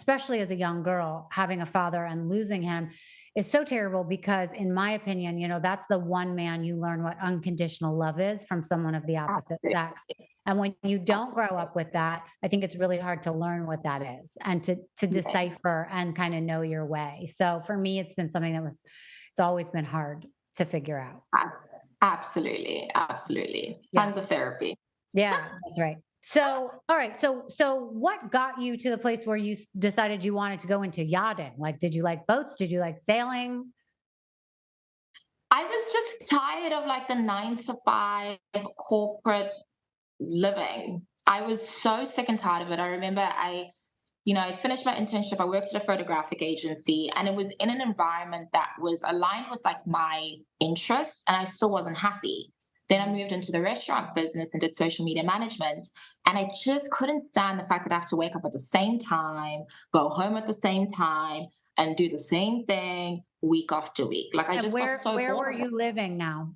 especially as a young girl, having a father and losing him is so terrible because, in my opinion, that's the one man you learn what unconditional love is from someone of the opposite sex. Absolutely. And when you don't grow up with that, I think it's really hard to learn what that is and to Yeah. decipher and kind of know your way. So for me, it's been something it's always been hard to figure out. Absolutely. Absolutely. Yeah. Tons of therapy. Yeah, that's right. So, all right. So what got you to the place where you decided you wanted to go into yachting? Like, did you like boats? Did you like sailing? I was just tired of like the 9 to 5 corporate living. I was so sick and tired of it. I remember I finished my internship. I worked at a photographic agency, and it was in an environment that was aligned with like my interests, and I still wasn't happy. Then I Mhm. moved into the restaurant business and did social media management. And I just couldn't stand the fact that I have to wake up at the same time, go home at the same time, and do the same thing week after week. Like I And just got so where bored were of it. you living now?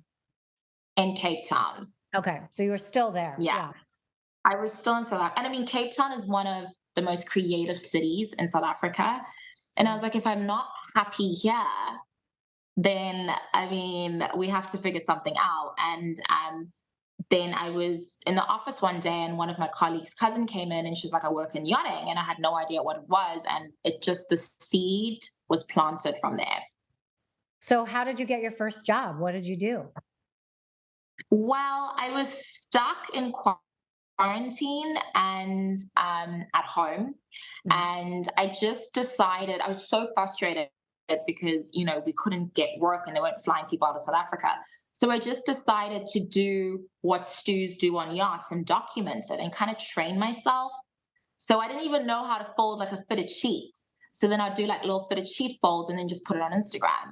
In Cape Town. Okay, so you were still there. Yeah. Yeah. I was still in South Africa. And I mean, Cape Town is one of the most creative cities in South Africa. And I Mhm. was like, if I'm not happy here, then I mean, we have to figure something out. And then I was in the office one day, and one of my colleagues' cousin came in, and she's like, I work in yachting. And I had no idea what it was. And it just, the seed was planted from there. So how did you get your first job? What did you do? Well, I was stuck in quarantine and at home. Mhm. And I just decided, I was so frustrated because, we couldn't get work and they weren't flying people out of South Africa. So I just decided to do what stews do on yachts and document it and kind of train myself. So I didn't even know how to fold like a fitted sheet. So then I'd do like little fitted sheet folds and then just put it on Instagram.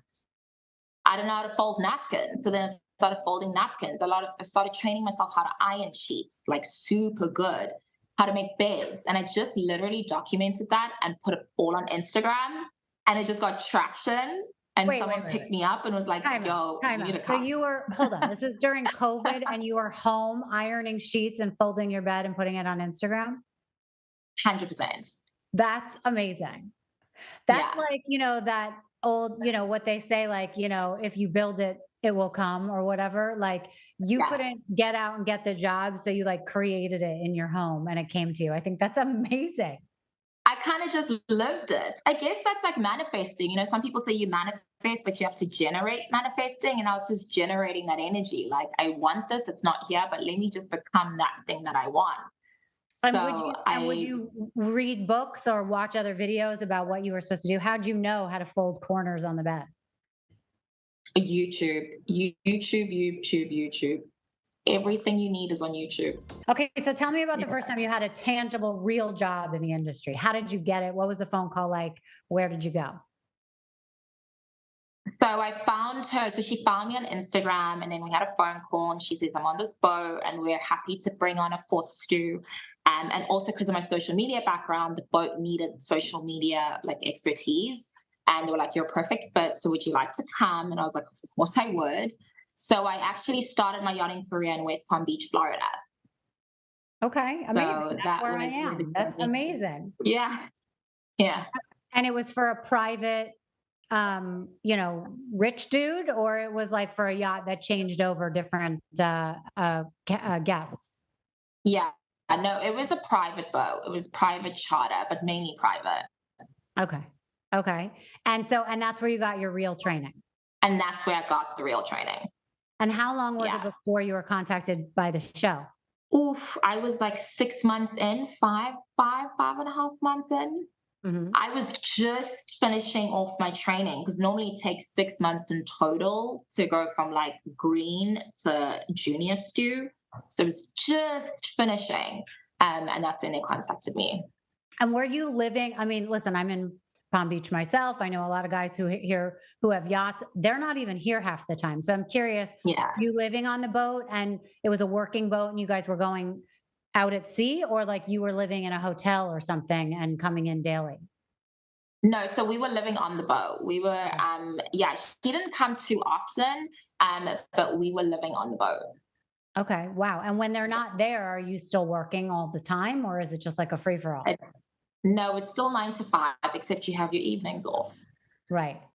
I don't know how to fold napkins. So then I started folding napkins. I started training myself how to iron sheets, like super good, how to make beds. And I just literally documented that and put it all on Instagram. And it just got traction. And someone Wait. picked me up and was like, Time out. yo, Time you need to out. So come. you were hold on. This was during COVID and you were home ironing sheets and folding your bed and putting it on Instagram? 100%. That's amazing. That's Yeah. like, that old, what they say, like, if you build it, it will come or whatever. Like you Yeah. couldn't get out and get the job. So you like created it in your home and it came to you. I think that's amazing. I kind of just lived it. I guess that's like manifesting. Some people say you manifest, but you have to generate manifesting. And I was just generating that energy. Like, I want this, it's not here, but let me just become that thing that I want. So Would I you read books or watch other videos about what you were supposed to do? How'd you know how to fold corners on the bed? YouTube. Everything you need is on YouTube. Okay, so tell me about the Yeah. first time you had a tangible, real job in the industry. How did you get it? What was the phone call like? Where did you go? So I found her. So she found me on Instagram, and then we had a phone call. And she says, "I'm on this boat, and we're happy to bring on a fourth stew." And also because of my social media background, the boat needed social media like expertise. And they were like, "You're a perfect fit. So would you like to come?" And I was like, "Of course I would." So I actually started my yachting career in West Palm Beach, Florida. Okay, amazing. So That's that where I was where the am. That's journey. amazing. Yeah, yeah. And it was for a private, rich dude, or it was like for a yacht that changed over different guests. Yeah. No, it was a private boat. It was private charter, but mainly private. Okay. Okay. And that's where you got your real training. And that's where I got the real training. And how long was it Yeah. before you were contacted by the show? Oof. I was like 6 months in, 5.5 months in. Mhm. I was just finishing off my training because normally it takes 6 months in total to go from like green to junior stew. So I was just finishing. And that's when they contacted me. And were you living I mean, listen, I'm in Palm Beach myself. I know a lot of guys here who have yachts. They're not even here half the time. So I'm curious, Yeah. you living on the boat and it was a working boat and you guys were going out at sea, or like you were living in a hotel or something and coming in daily? No, so we were living on the boat. We were, Okay. yeah, he didn't come too often, but we were living on the boat. Okay. Wow. And when they're not there, are you still working all the time or is it just like a free for all? No, it's still 9 to 5, except you have your evenings off. Right.